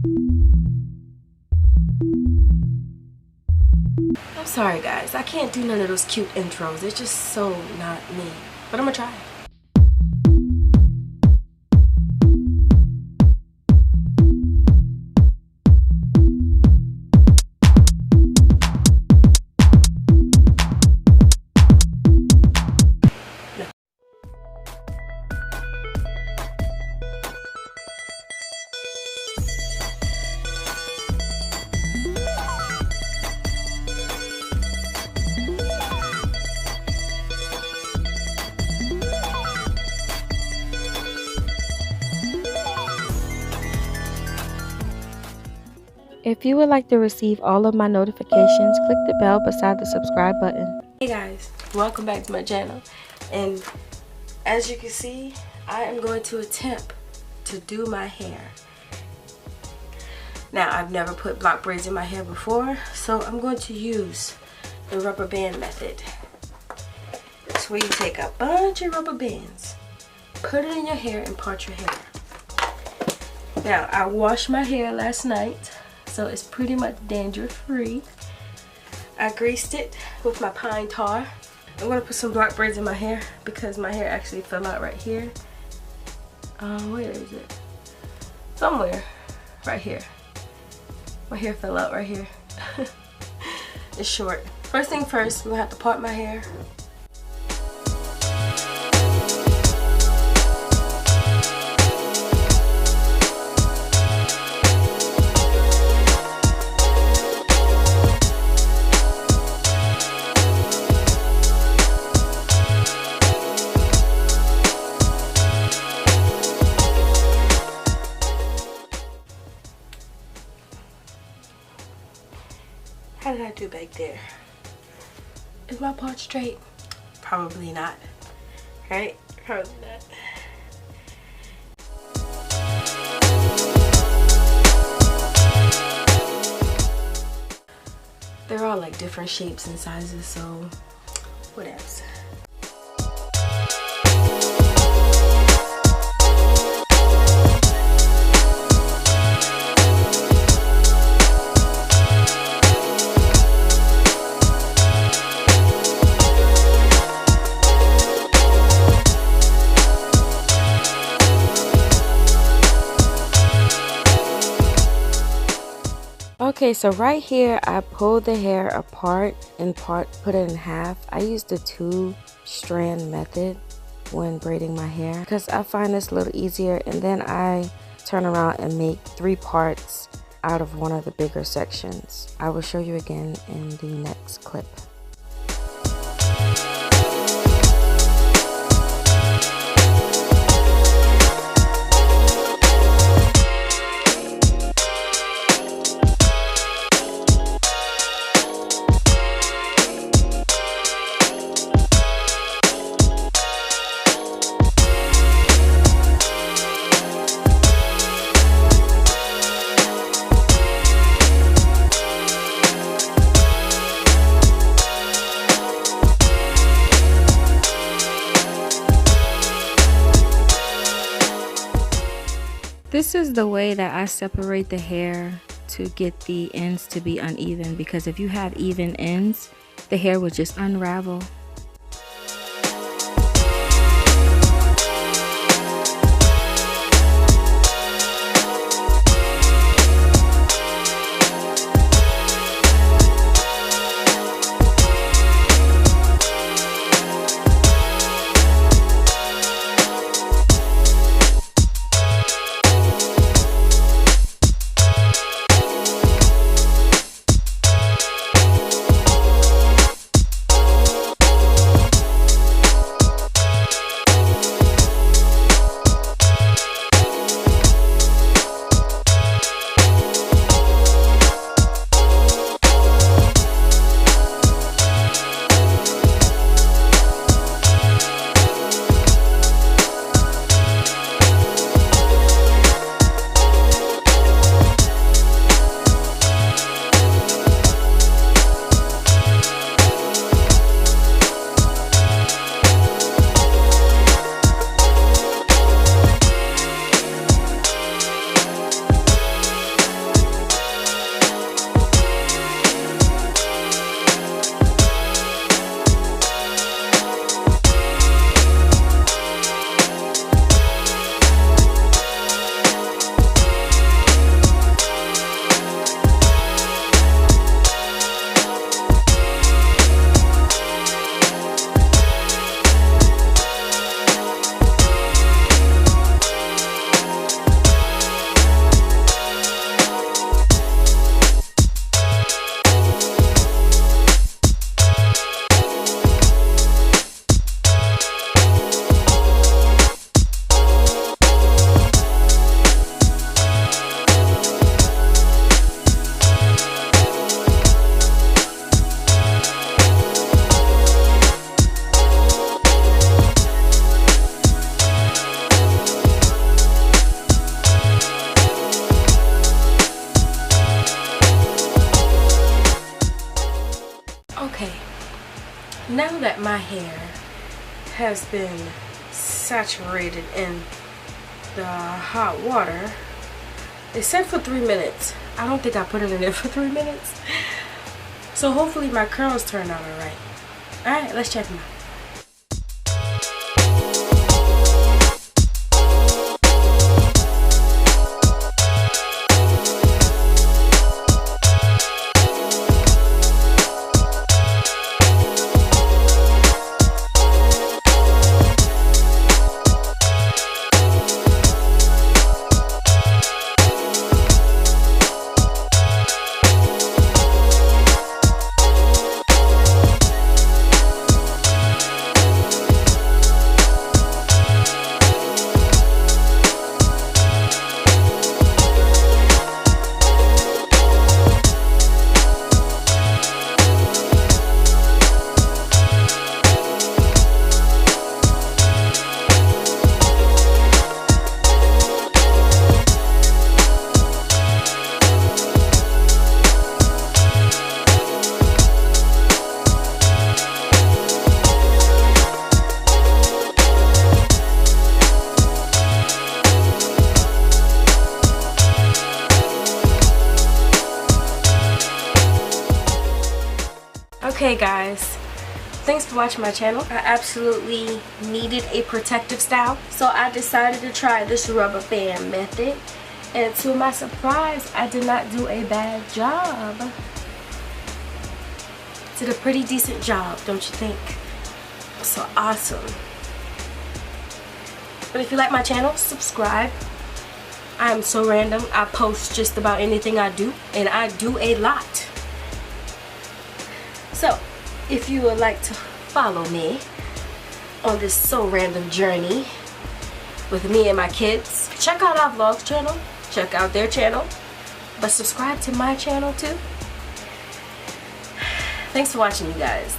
I'm sorry guys, I can't do none of those cute intros. It's just so not me. But I'm gonna try. If you would like to receive all of my notifications, click the bell beside the subscribe button. Hey guys, welcome back to my channel. And as you can see, I am going to attempt to do my hair. Now, I've never put block braids in my hair before, so I'm going to use the rubber band method. It's where you take a bunch of rubber bands, put it in your hair, and part your hair. Now, I washed my hair last night, so it's pretty much dandruff free. I greased it with my pine tar. I'm gonna put some block braids in my hair because my hair actually fell out right here. Where is it? Somewhere right here. My hair fell out right here. It's short. First thing first, I'm gonna have to part my hair. How did I do back there? Is my part straight? Probably not. Right? Probably not. They're all like different shapes and sizes, so what else? Okay, so right here I pulled the hair apart and put it in half. I used the 2-strand method when braiding my hair because I find this a little easier, and then I turn around and make 3 parts out of one of the bigger sections. I will show you again in the next clip. This is the way that I separate the hair to get the ends to be uneven, because if you have even ends, the hair will just unravel. Now that my hair has been saturated in the hot water, they said for 3 minutes. I don't think I put it in there for 3 minutes. So hopefully my curls turn out alright. Alright, let's check them out. Okay guys, thanks for watching my channel. I absolutely needed a protective style, so I decided to try this rubber band method, and to my surprise I did not do a bad job. Did a pretty decent job, don't you think? So awesome. But if you like my channel, subscribe. I am so random. I post just about anything I do, and I do a lot. So, if you would like to follow me on this so random journey with me and my kids, check out our vlogs channel, check out their channel, but subscribe to my channel too. Thanks for watching, you guys.